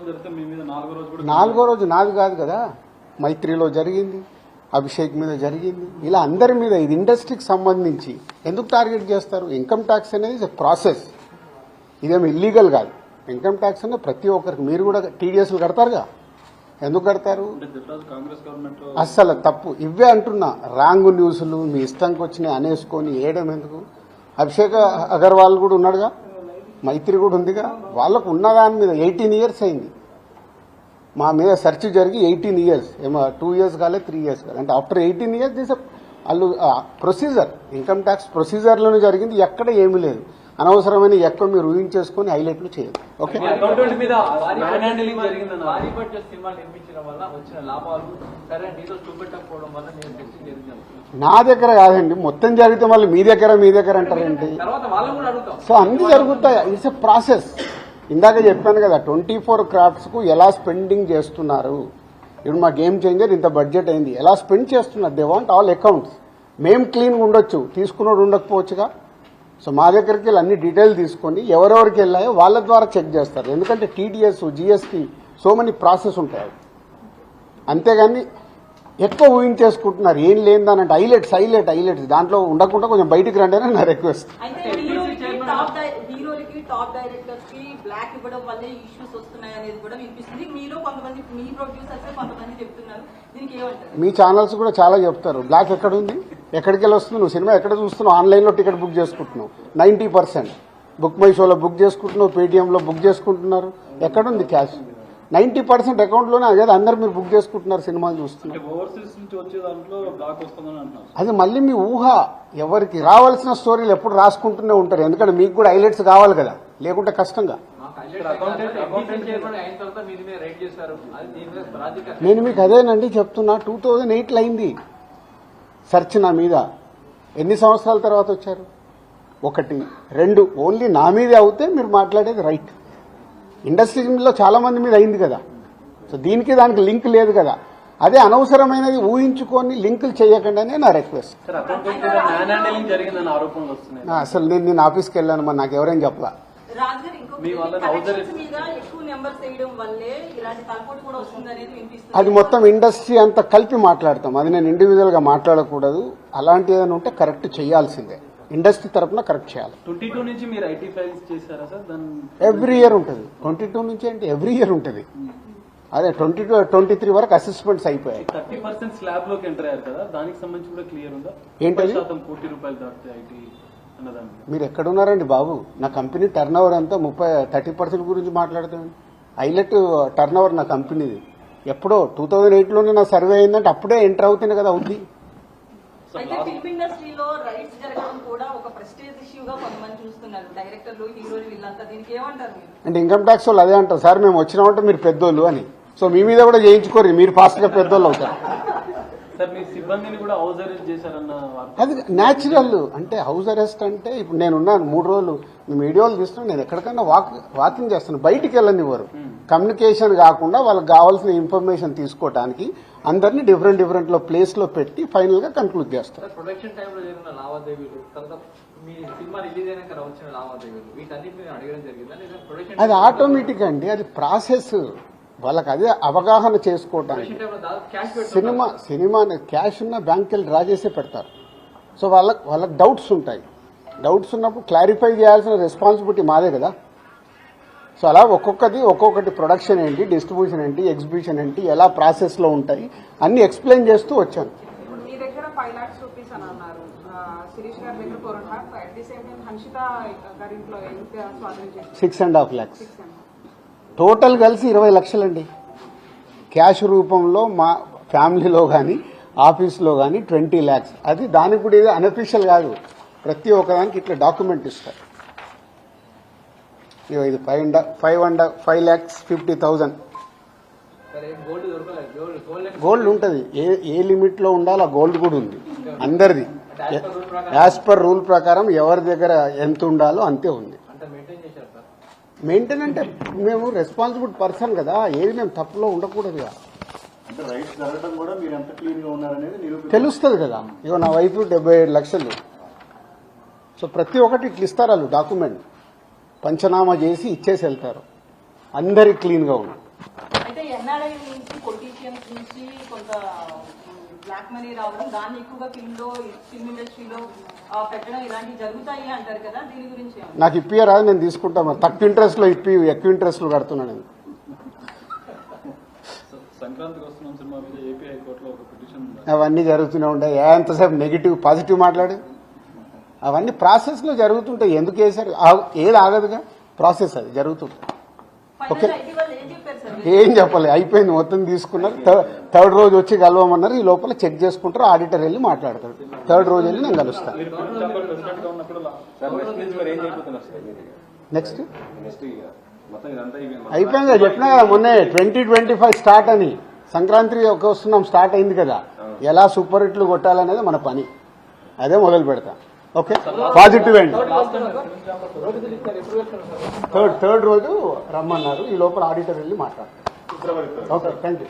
జరిగితే మీ మీద నాలుగో రోజు నాది కాదు కదా, మైత్రిలో జరిగింది, అభిషేక్ మీద జరిగింది, ఇలా అందరి మీద. ఇది ఇండస్ట్రీకి సంబంధించి ఎందుకు టార్గెట్ చేస్తారు? ఇన్కమ్ ట్యాక్స్ అనేది ప్రాసెస్, ఇదేమి ఇల్లీగల్ కాదు. ఇన్కమ్ ట్యాక్స్ అనేది ప్రతి ఒక్కరికి, మీరు కూడా టీడీఎస్లు కడతారుగా, ఎందుకు కడతారు? అస్సలు తప్పు. ఇవే అంటున్నా, రాంగ్ న్యూస్లు మీ ఇష్టంకి వచ్చినాయి అనేసుకొని వేయడం ఎందుకు? అభిషేక్ అగర్వాల్ కూడా ఉన్నాడుగా, మైత్రి కూడా ఉందిగా, వాళ్ళకు ఉన్నదాని మీద 18 years అయింది. మా మీద సెర్చ్ జరిగి 18 years, ఏమో 2 years కాలేదు, 3 years కాలేదు. అంటే ఆఫ్టర్ 18 years దిస్ వాళ్ళు ప్రొసీజర్, ఇన్కమ్ ట్యాక్స్ ప్రొసీజర్లోనే జరిగింది, ఎక్కడ ఏమీ లేదు. అనవసరమైన ఎక్కువ మీరు ఊహించేసుకుని హైలైట్లు చేయదు. ఓకే, నా దగ్గర కాదండి, మొత్తం జరిగితే మళ్ళీ మీ దగ్గర అంటారేంటి? సో అన్ని జరుగుతాయి, ఇట్స్ ఎ ప్రాసెస్. ఇందాక చెప్పాను కదా, 24 crafts కు ఎలా స్పెండింగ్ చేస్తున్నారు. ఇప్పుడు మా గేమ్ చేంజర్ ఇంత బడ్జెట్ అయింది, ఎలా స్పెండ్ చేస్తున్నారు. They want all accounts. మేము క్లీన్గా ఉండొచ్చు, తీసుకున్నోడు ఉండకపోవచ్చుగా. సో మా దగ్గరికి వెళ్ళి అన్ని డీటెయిల్ తీసుకొని ఎవరెవరికి వెళ్ళాయో వాళ్ళ ద్వారా చెక్ చేస్తారు. ఎందుకంటే TDS, GST, so many process ఉంటాయి. అంతేగాని ఎక్కువ ఊహించేసుకుంటున్నారు, ఏం లేదని. హైలైట్స్ దాంట్లో ఉండకుండా కొంచెం బయటికి రండి అని నా రిక్వెస్ట్. టాప్ డైరెక్టర్స్ కి బ్లాక్ ఇవ్వడం వల్లే ఇష్యూస్ వస్తున్నాయి అనేది కూడా వినిపిస్తుంది. మీలో కొంతమంది, మీ ప్రొడ్యూసర్స్ కొంతమంది చెప్తున్నారు, దీనికి ఏమంటారు? మీ ఛానల్స్ కూడా చాలా చెప్తారు, బ్లాక్ ఎక్కడ ఉంది, ఎక్కడికి వెళ్ళి వస్తుంది, నువ్వు సినిమా ఎక్కడ చూస్తున్నావు, ఆన్లైన్లో టికెట్ బుక్ చేసుకుంటున్నావు, 90% బుక్ మై షోలో బుక్ చేసుకుంటున్నావు, పేటీఎంలో బుక్ చేసుకుంటున్నారు. ఎక్కడుంది క్యాష్? 90% అకౌంట్లోనే. అదే అందరు మీరు బుక్ చేసుకుంటున్నారు, సినిమాలు చూస్తున్నారు. అది మళ్ళీ మీ ఊహ. ఎవరికి రావాల్సిన స్టోరీలు ఎప్పుడు రాసుకుంటూనే ఉంటారు, ఎందుకంటే మీకు కూడా హైలైట్స్ కావాలి కదా, లేకుంటే కష్టంగా. నేను మీకు అదేనండి చెప్తున్నా, 2008లో అయింది సెర్చ్ నా మీద. ఎన్ని సంవత్సరాల తర్వాత వచ్చారు? 1, 2 ఓన్లీ నా మీదే అవుతే మీరు మాట్లాడేది రైట్. ఇండస్ట్రీలో చాలా మంది మీద అయింది కదా. సో దీనికి దానికి లింక్ లేదు కదా. అదే అనవసరమైనది ఊహించుకొని లింకులు చేయకండి అనే నా రిక్వెస్ట్. అసలు నేను ఆఫీస్కి వెళ్ళాను, మరి నాకు ఎవరైనా చెప్పలా. అది మొత్తం ఇండస్ట్రీ అంతా కలిపి మాట్లాడతాం, అది నేను ఇండివిజువల్ గా మాట్లాడకూడదు. అలాంటి ఏదైనా ఉంటే కరెక్ట్ చేయాల్సిందే, ఇండస్ట్రీ తరఫున కరెక్ట్ చేయాలి. 22 నుంచి మీరు ఐటీ ఫైల్స్ చేశారా సార్? ఎవ్రీ ఇయర్ ఉంటుంది. 22 నుంచి అంటే ఎవ్రీ ఇయర్ ఉంటుంది. అదే 22, 23 వరకు అసెస్మెంట్స్ అయిపోయాయి. 30% స్లాబ్ లోకి ఎంటర్ అయ్యారు కదా, దానికి సంబంధించి కూడా క్లియర్ ఉందా? ఏంటది? ₹1 దాటితే ఐటీ అన్నదాన్ని మీరు ఎక్కడున్నారండి బాబు? నా కంపెనీ టర్న్ ఓవర్ అంతా 30% గురించి మాట్లాడుతాను. హైలైట్ టర్న్ ఓవర్ నా కంపెనీది. ఎప్పుడో 2008లోనే నా సర్వే అయిందంటే అప్పుడే ఎంటర్ అవుతుంది కదా, అవుద్ది. అయితే ఫిల్మ్ ఇండస్ట్రీలో రైట్స్ జరగడం కూడా ఒక ప్రెస్టేజ్ ఇష్యూగా కొంతమంది చూస్తున్నారు, డైరెక్టర్లు, హీరోలు, వీళ్ళంతా. దీనికి ఏమంటారు మీరు? అంటే ఇన్కమ్ ట్యాక్స్ వాళ్ళు అదే అంటారు, సార్ మేము వచ్చినామంటే మీరు పెద్దోళ్ళు అని. సో మీ మీద కూడా చేయించుకోరు, మీరు ఫాస్ట్ గా పెద్దోళ్ళు అవుతారు. అది న్యాచురల్. అంటే హౌస్ అరెస్ట్ అంటే ఇప్పుడు నేనున్నాను 3 రోజులు, మేము వీడియోలు తీస్తున్నాను, నేను ఎక్కడికన్నా వాకింగ్ చేస్తాను, బయటికి వెళ్ళని వారు. కమ్యూనికేషన్ కాకుండా వాళ్ళకి కావాల్సిన ఇన్ఫర్మేషన్ తీసుకోవడానికి అందరినీ డిఫరెంట్ లో ప్లేస్ లో పెట్టి ఫైనల్ గా కన్క్లూడ్ చేస్తారు. ప్రొడక్షన్ టైంలో జరిగిన లావాదేవీలు, మీ సినిమా రిలీజ్ అయినాక వచ్చిన లావాదేవీలు, వీటన్నిటిని అడగడం జరిగిందా? అది ఆటోమేటిక్ అండి, అది ప్రాసెస్. వాళ్ళకి అదే అవగాహన చేసుకోవటానికి. సినిమా క్యాష్ ఉన్న బ్యాంక్కి వెళ్ళి డ్రా చేసే పెడతారు. సో వాళ్ళకి డౌట్స్ ఉంటాయి. డౌట్స్ ఉన్నప్పుడు క్లారిఫై చేయాల్సిన రెస్పాన్సిబిలిటీ మాదే కదా. సో అలా ఒక్కొక్కటి ప్రొడక్షన్ ఏంటి, డిస్ట్రిబ్యూషన్ ఏంటి, ఎగ్జిబిషన్ ఏంటి, ఎలా ప్రాసెస్లో ఉంటాయి అన్ని ఎక్స్ప్లెయిన్ చేస్తూ వచ్చాను. మీ దగ్గర 5 lakhs rupees అని అన్నారు, శిరీష్ గారి దగ్గర 4.5, at the same time Hanshitha గారి ఇంట్లో ఎంత స్వాధీనం చేశారు? 6.5 lakhs. టోటల్ కలిసి 20 లక్షలండి. క్యాష్ రూపంలో మా ఫ్యామిలీలో కానీ ఆఫీస్లో కానీ 20 lakhs. అది దానికి కూడా ఇది అన్అఫీషియల్ కాదు, ప్రతి ఒక్కదానికి ఇట్లా డాక్యుమెంట్ ఇస్తారు. ఇది 5,50,000 గోల్డ్ ఉంటుంది. ఏ లిమిట్ లో ఉండాలో ఆ గోల్డ్ కూడా ఉంది అందరిది. యాజ్ పర్ రూల్ ప్రకారం ఎవరి దగ్గర ఎంత ఉండాలో అంతే ఉంది. మెయింటైన్ అంటే మేము రెస్పాన్సిబుల్ పర్సన్ కదా, ఏది మేము తప్పులో ఉండకూడదు. తెలుస్తుంది కదా. ఇగో నా వైఫ్ 75 లక్షలు. సో ప్రతి ఒక్కటి ఇట్లా ఇస్తారు వాళ్ళు, డాక్యుమెంట్ పంచనామా చేసి ఇచ్చేసి వెళ్తారు. అందరికి క్లీన్గా ఉంది. దేవాలయం నుంచి పొలిటీషియన్స్ నుంచి కొంత బ్లాక్ మనీ రావడం, దాన్ని ఎక్కువగా ఫిల్మ్ ఇండస్ట్రీలో పెట్టడం ఇలాంటివి జరుగుతాయి అంటారు కదా, దీని గురించి ఏమన్నా? నాకు ఇప్పియరాదు, నేను తీసుకుంటా. మరి తక్కువ ఇంట్రెస్ట్లో ఇప్పి ఎక్కువ ఇంట్రెస్ట్లో కడుతున్నాను నేను. సంక్రాంతికి వస్తున్నాం సినిమా మీద ఏపీ హైకోర్టులో ఒక పిటిషన్ ఉంది. అవన్నీ జరుగుతూనే ఉంటాయి. ఎంతసేపు నెగిటివ్ పాజిటివ్ మాట్లాడు. అవన్నీ ప్రాసెస్లో జరుగుతుంటాయి. ఎందుకు వేశారు? ఏది ఆగదుగా, ప్రాసెస్ అది జరుగుతుంటుంది. ఓకే, ఫైనల్ ఐటీ వాళ్ళు ఏం చెప్పారు సార్? ఏం చెప్పలే, అయిపోయింది, మొత్తం తీసుకున్నారు. థర్డ్ రోజు వచ్చి కలవమన్నారు. ఈ లోపల చెక్ చేసుకుంటారు, ఆడిటర్ వెళ్ళి మాట్లాడతాడు. థర్డ్ రోజు వెళ్ళి నేను కలుస్తాను. మీరు ప్రెసిడెంట్ గా ఉన్నప్పుడు నెక్స్ట్ మొత్తం ఇదంతా అయిపోయింది కదా, చెప్పినా కదా మొన్నే 2025 స్టార్ట్ అని. సంక్రాంతి ఒక వస్తున్నాం, స్టార్ట్ అయింది కదా. ఎలా సూపర్ హిట్లు కొట్టాలనేది మన పని, అదే మొదలు పెడతాం. ఓకే, పాజిటివ్ అండి. థర్డ్ రోజు రమ్మన్నారు. ఈ లోపల ఆడిటర్ వెళ్ళి మాట్లాడతారు. Okay, thank you.